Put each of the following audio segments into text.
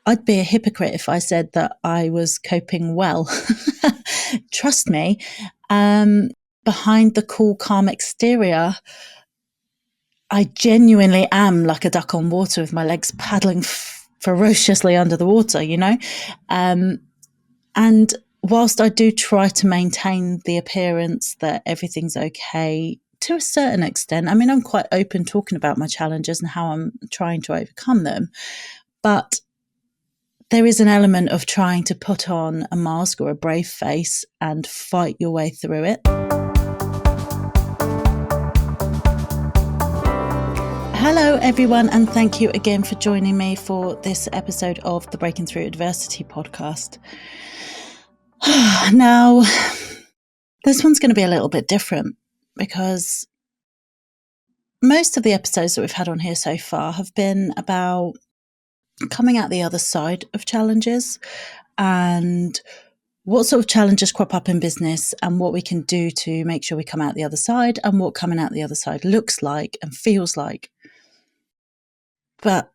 I'd be a hypocrite if I said that I was coping well. Trust me, behind the cool, calm exterior, I genuinely am like a duck on water with my legs paddling ferociously under the water, And whilst I do try to maintain the appearance that everything's okay to a certain extent, I mean, I'm quite open talking about my challenges and how I'm trying to overcome them. But there is an element of trying to put on a mask or a brave face and fight your way through it. Hello, everyone, and thank you again for joining me for this episode of the Breaking Through Adversity podcast. Now, this one's going to be a little bit different because most of the episodes that we've had on here so far have been about coming out the other side of challenges and what sort of challenges crop up in business and what we can do to make sure we come out the other side and what coming out the other side looks like and feels like. But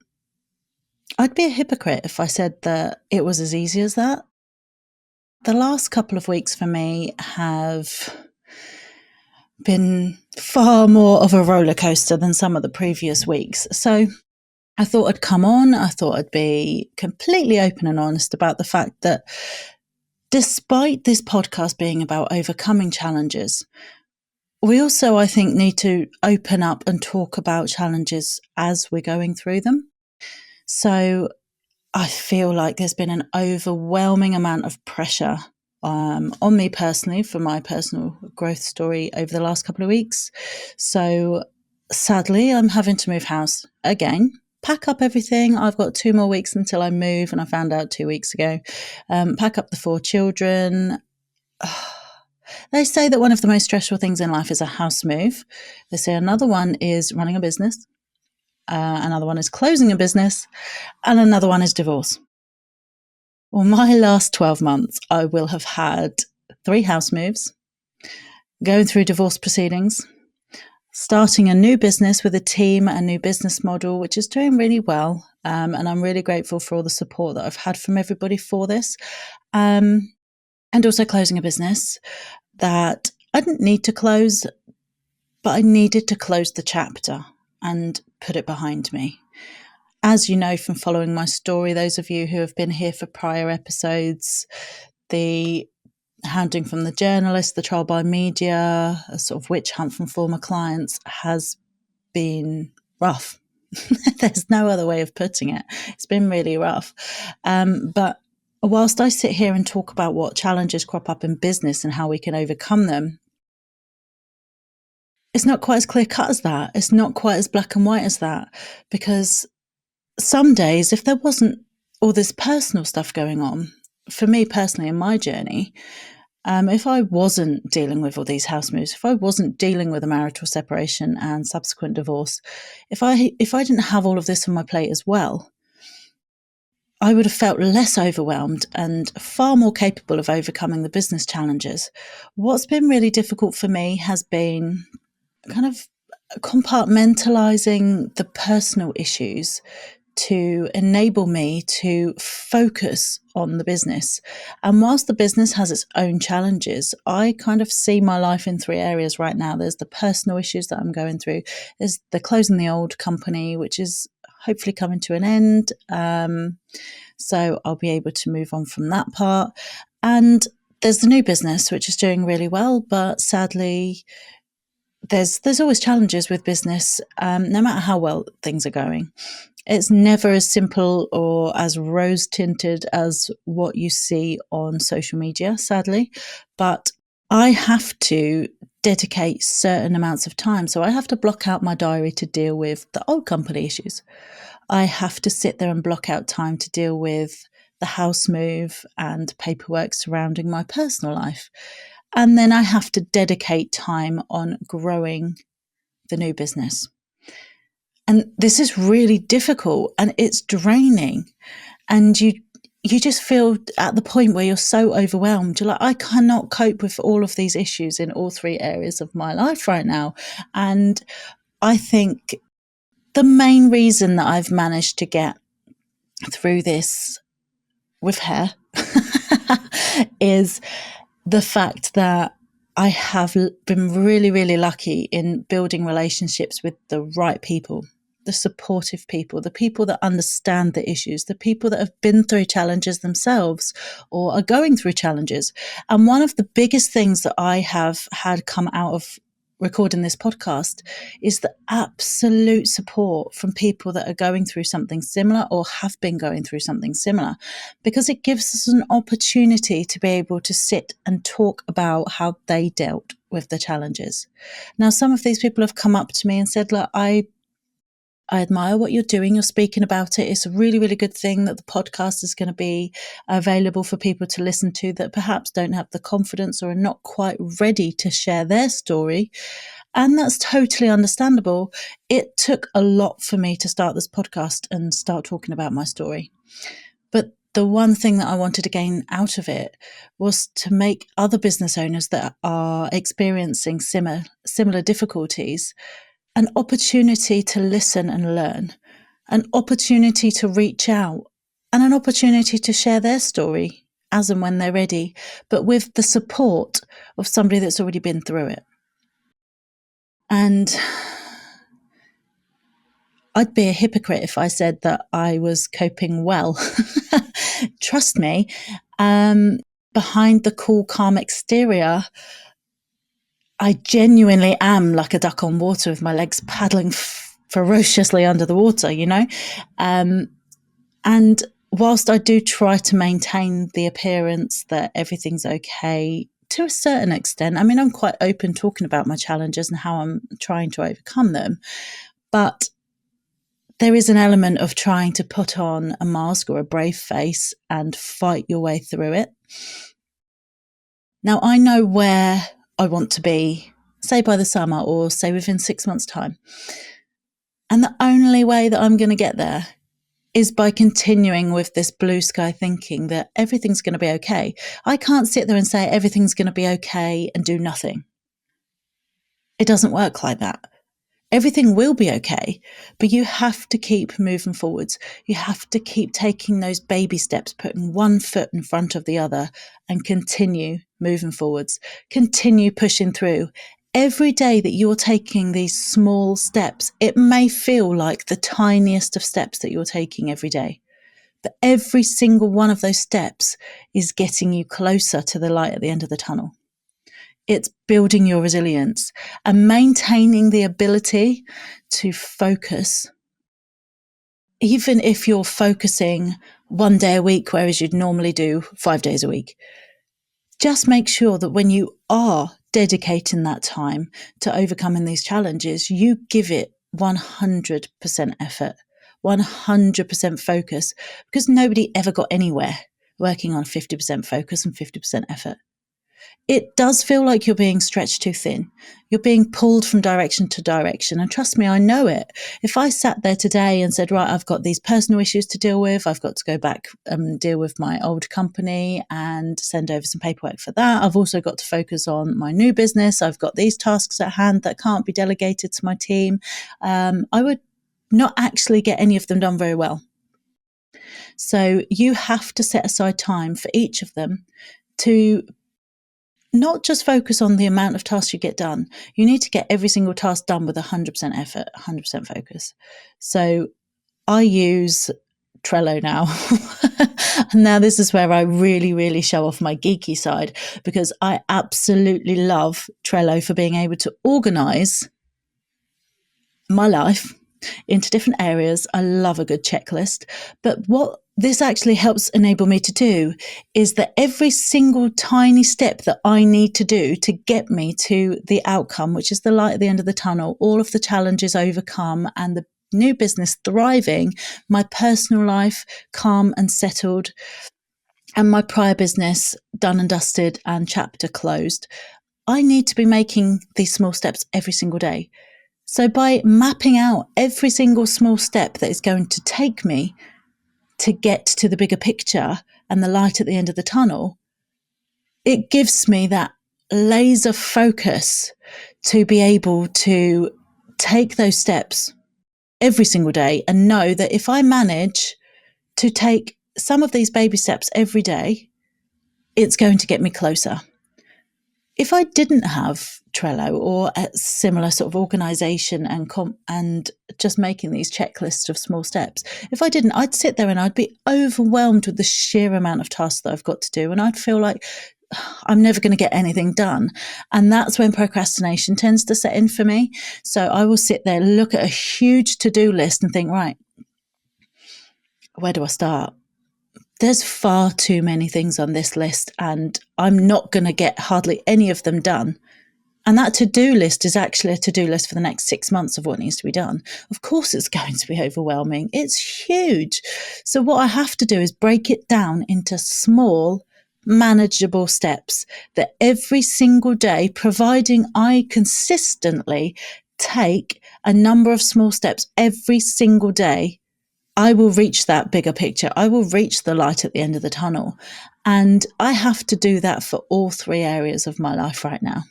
I'd be a hypocrite if I said that it was as easy as that. The last couple of weeks for me have been far more of a roller coaster than some of the previous weeks. So I thought I'd come on. I thought I'd be completely open and honest about the fact that despite this podcast being about overcoming challenges, we also, I think, need to open up and talk about challenges as we're going through them. So I feel like there's been an overwhelming amount of pressure on me personally for my personal growth story over the last couple of weeks. So sadly, I'm having to move house again, pack up everything. I've got 2 more weeks until I move, and I found out 2 weeks ago. Pack up the 4 children. They say that one of the most stressful things in life is a house move. They say another one is running a business. Another one is closing a business, and another one is divorce. Well, my last 12 months, I will have had 3 house moves, going through divorce proceedings, starting a new business with a team, a new business model, which is doing really well. And I'm really grateful for all the support that I've had from everybody for this. And also closing a business that I didn't need to close, but I needed to close the chapter and put it behind me. As you know from following my story, those of you who have been here for prior episodes, the hounding from the journalist, the trial by media, a sort of witch hunt from former clients has been rough. There's no other way of putting it. It's been really rough. But whilst I sit here and talk about what challenges crop up in business and how we can overcome them, it's not quite as clear cut as that. It's not quite as black and white as that, because some days, if there wasn't all this personal stuff going on, for me personally in my journey, if I wasn't dealing with all these house moves, if I wasn't dealing with a marital separation and subsequent divorce, if I didn't have all of this on my plate as well, I would have felt less overwhelmed and far more capable of overcoming the business challenges. What's been really difficult for me has been kind of compartmentalizing the personal issues to enable me to focus on the business. And whilst the business has its own challenges, I kind of see my life in 3 areas right now. There's the personal issues that I'm going through. There's the closing the old company, which is hopefully coming to an end. So I'll be able to move on from that part. And there's the new business, which is doing really well, but sadly, there's always challenges with business, no matter how well things are going. It's never as simple or as rose-tinted as what you see on social media, sadly. But I have to dedicate certain amounts of time. So I have to block out my diary to deal with the old company issues. I have to sit there and block out time to deal with the house move and paperwork surrounding my personal life. And then I have to dedicate time on growing the new business. And this is really difficult and it's draining. And you just feel at the point where you're so overwhelmed. You're like, I cannot cope with all of these issues in all 3 areas of my life right now. And I think the main reason that I've managed to get through this with hair is the fact that I have been really, really lucky in building relationships with the right people, the supportive people, the people that understand the issues, the people that have been through challenges themselves or are going through challenges. And one of the biggest things that I have had come out of recording this podcast is the absolute support from people that are going through something similar or have been going through something similar, because it gives us an opportunity to be able to sit and talk about how they dealt with the challenges. Now, some of these people have come up to me and said, look, I admire what you're doing. You're speaking about it. It's a really, really good thing that the podcast is going to be available for people to listen to that perhaps don't have the confidence or are not quite ready to share their story. And that's totally understandable. It took a lot for me to start this podcast and start talking about my story. But the one thing that I wanted to gain out of it was to make other business owners that are experiencing similar difficulties an opportunity to listen and learn, an opportunity to reach out, and an opportunity to share their story as and when they're ready, but with the support of somebody that's already been through it. And I'd be a hypocrite if I said that I was coping well. Trust me, behind the cool, calm exterior, I genuinely am like a duck on water with my legs paddling ferociously under the water, you know? And whilst I do try to maintain the appearance that everything's okay to a certain extent, I mean, I'm quite open talking about my challenges and how I'm trying to overcome them. But there is an element of trying to put on a mask or a brave face and fight your way through it. Now, I know where I want to be, say by the summer or say within 6 months' time. And the only way that I'm going to get there is by continuing with this blue sky thinking that everything's going to be okay. I can't sit there and say everything's going to be okay and do nothing. It doesn't work like that. Everything will be okay, but you have to keep moving forwards. You have to keep taking those baby steps, putting one foot in front of the other and continue moving forwards, continue pushing through. Every day that you're taking these small steps, it may feel like the tiniest of steps that you're taking every day, but every single one of those steps is getting you closer to the light at the end of the tunnel. It's building your resilience and maintaining the ability to focus. Even if you're focusing 1 day a week, whereas you'd normally do 5 days a week, just make sure that when you are dedicating that time to overcoming these challenges, you give it 100% effort, 100% focus, because nobody ever got anywhere working on 50% focus and 50% effort. It does feel like you're being stretched too thin. You're being pulled from direction to direction. And trust me, I know it. If I sat there today and said, right, I've got these personal issues to deal with, I've got to go back and deal with my old company and send over some paperwork for that. I've also got to focus on my new business. I've got these tasks at hand that can't be delegated to my team. I would not actually get any of them done very well. So you have to set aside time for each of them to not just focus on the amount of tasks you get done. You need to get every single task done with 100% effort, 100% focus. So I use Trello now. And now this is where I really, really show off my geeky side, because I absolutely love Trello for being able to organize my life into different areas. I love a good checklist. But what this actually helps enable me to do is that every single tiny step that I need to do to get me to the outcome, which is the light at the end of the tunnel, all of the challenges overcome and the new business thriving, my personal life calm and settled, and my prior business done and dusted and chapter closed. I need to be making these small steps every single day. So by mapping out every single small step that is going to take me to get to the bigger picture and the light at the end of the tunnel, it gives me that laser focus to be able to take those steps every single day and know that if I manage to take some of these baby steps every day, it's going to get me closer. If I didn't have Trello or a similar sort of organisation and just making these checklists of small steps, if I didn't, I'd sit there and I'd be overwhelmed with the sheer amount of tasks that I've got to do. And I'd feel like I'm never going to get anything done. And that's when procrastination tends to set in for me. So I will sit there, look at a huge to-do list and think, right, where do I start? There's far too many things on this list and I'm not going to get hardly any of them done. And that to-do list is actually a to-do list for the next 6 months of what needs to be done. Of course, it's going to be overwhelming. It's huge. So what I have to do is break it down into small, manageable steps that every single day, providing I consistently take a number of small steps every single day, I will reach that bigger picture. I will reach the light at the end of the tunnel. And I have to do that for all 3 areas of my life right now.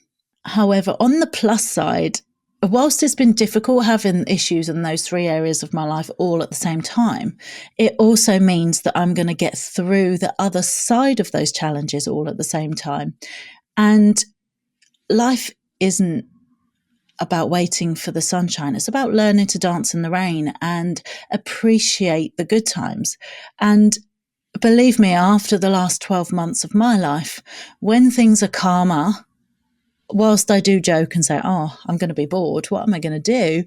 However, on the plus side, whilst it's been difficult having issues in those 3 areas of my life all at the same time, it also means that I'm going to get through the other side of those challenges all at the same time. And life isn't about waiting for the sunshine. It's about learning to dance in the rain and appreciate the good times. And believe me, after the last 12 months of my life, when things are calmer, whilst I do joke and say, oh, I'm going to be bored, what am I going to do?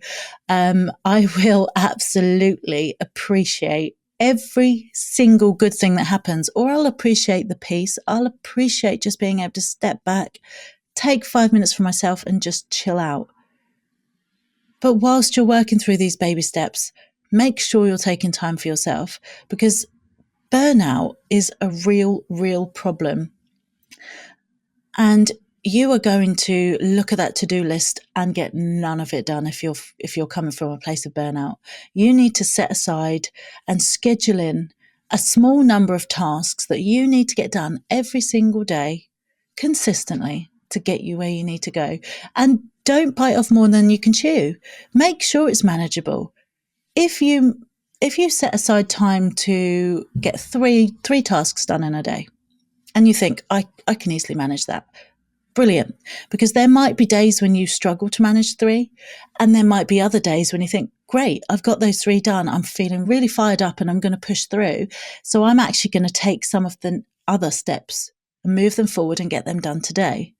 I will absolutely appreciate every single good thing that happens, or I'll appreciate the peace. I'll appreciate just being able to step back, take 5 minutes for myself and just chill out. But whilst you're working through these baby steps, make sure you're taking time for yourself, because burnout is a real problem. And you are going to look at that to-do list and get none of it done if you're coming from a place of burnout. You need to set aside and schedule in a small number of tasks that you need to get done every single day consistently to get you where you need to go. And don't bite off more than you can chew. Make sure it's manageable. If you set aside time to get three tasks done in a day, and you think, I can easily manage that, brilliant. Because there might be days when you struggle to manage 3, and there might be other days when you think, great, I've got those 3 done. I'm feeling really fired up and I'm going to push through. So I'm actually going to take some of the other steps and move them forward and get them done today.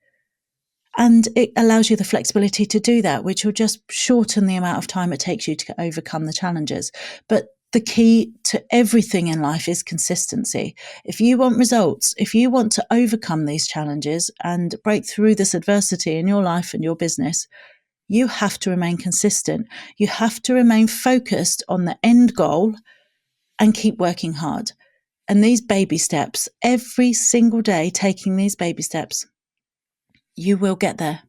And it allows you the flexibility to do that, which will just shorten the amount of time it takes you to overcome the challenges. But the key to everything in life is consistency. If you want results, if you want to overcome these challenges and break through this adversity in your life and your business, you have to remain consistent. You have to remain focused on the end goal and keep working hard. And these baby steps, every single day, taking these baby steps, you will get there.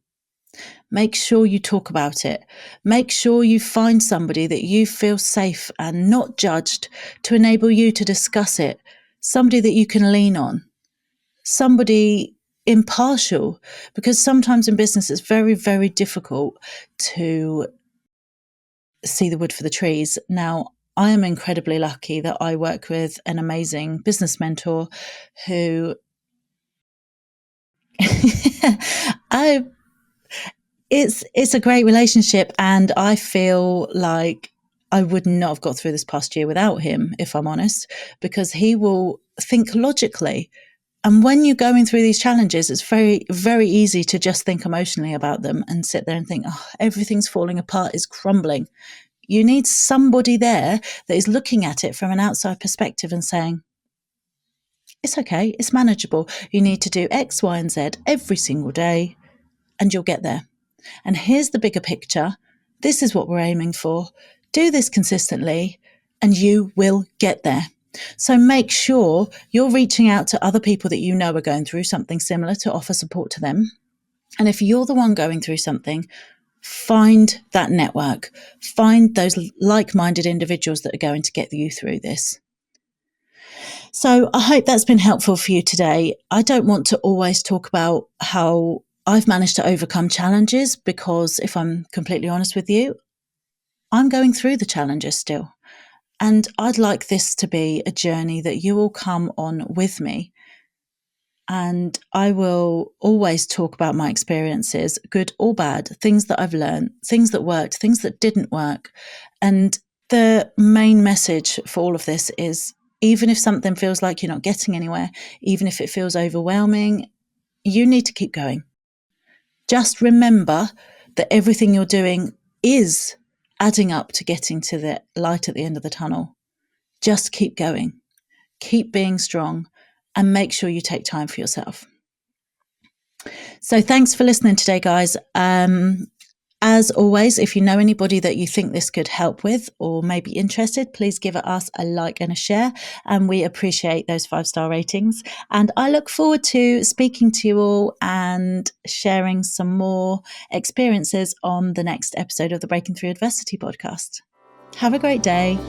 Make sure you talk about it. Make sure you find somebody that you feel safe and not judged to enable you to discuss it. Somebody that you can lean on. Somebody impartial, because sometimes in business it's very difficult to see the wood for the trees. Now, I am incredibly lucky that I work with an amazing business mentor who it's a great relationship, and I feel like I would not have got through this past year without him, if I'm honest, because he will think logically. And when you're going through these challenges, it's very easy to just think emotionally about them and sit there and think, oh, everything's falling apart, it's crumbling. You need somebody there that is looking at it from an outside perspective and saying, it's okay, it's manageable. You need to do X, Y, and Z every single day, and you'll get there. And here's the bigger picture. This is what we're aiming for. Do this consistently, and you will get there. So make sure you're reaching out to other people that you know are going through something similar to offer support to them. And if you're the one going through something, find that network. Find those like-minded individuals that are going to get you through this. So I hope that's been helpful for you today. I don't want to always talk about how I've managed to overcome challenges, because if I'm completely honest with you, I'm going through the challenges still. And I'd like this to be a journey that you will come on with me. And I will always talk about my experiences, good or bad, things that I've learned, things that worked, things that didn't work. And the main message for all of this is, even if something feels like you're not getting anywhere, even if it feels overwhelming, you need to keep going. Just remember that everything you're doing is adding up to getting to the light at the end of the tunnel. Just keep going, keep being strong, and make sure you take time for yourself. So thanks for listening today, guys. As always, if you know anybody that you think this could help with or may be interested, please give us a like and a share. And we appreciate those 5-star ratings. And I look forward to speaking to you all and sharing some more experiences on the next episode of the Breaking Through Adversity podcast. Have a great day.